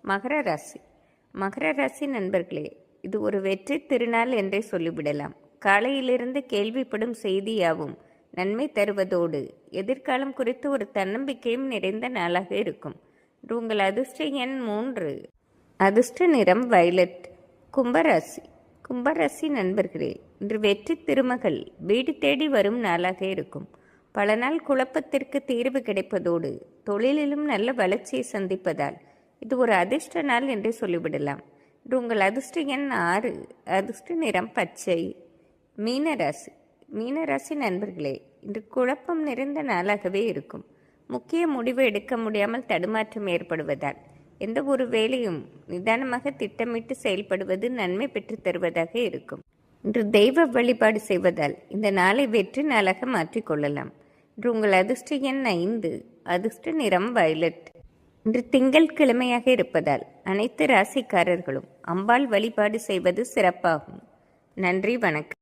மகர ராசி. மகர ராசி நண்பர்களே, இது ஒரு வெற்றி திருநாள் என்றே சொல்லிவிடலாம். காலையிலிருந்து கேள்விப்படும் செய்தியாவும் நன்மை தருவதோடு எதிர்காலம் குறித்து ஒரு தன்னம்பிக்கையும் நிறைந்த நாளாக இருக்கும். உங்கள் அதிர்ஷ்ட எண் 3. அதிர்ஷ்ட நிறம் வயலட். கும்பராசி. கும்பராசி நண்பர்களே, இன்று வெற்றி திருமகள் வீடு தேடி வரும் நாளாக இருக்கும். பல நாள் குழப்பத்திற்கு தீர்வு கிடைப்பதோடு தொழிலிலும் நல்ல வளர்ச்சியை சந்திப்பதால் இது ஒரு அதிர்ஷ்ட நாள் என்றே சொல்லிவிடலாம். இன்று உங்கள் அதிர்ஷ்ட எண் 6. அதிர்ஷ்ட நிறம் பச்சை. மீனராசி. மீனராசி நண்பர்களே, இன்று குழப்பம் நிறைந்த நாளாகவே இருக்கும். முக்கிய முடிவு எடுக்க முடியாமல் தடுமாற்றம் ஏற்படுவதால் எந்த ஒரு வேலையும் நிதானமாக திட்டமிட்டு செயல்படுவது நன்மை பெற்று தருவதாக இருக்கும். இன்று தெய்வ வழிபாடு செய்வதால் இந்த நாளை வெற்றி நாளாக மாற்றிக்கொள்ளலாம். இன்று உங்கள் அதிர்ஷ்ட எண் 5. அதிர்ஷ்ட நிறம் வயலட். இன்று திங்கள் கிழமையாக இருப்பதால் அனைத்து ராசிக்காரர்களும் அம்பாள் வழிபாடு செய்வது சிறப்பாகும். நன்றி, வணக்கம்.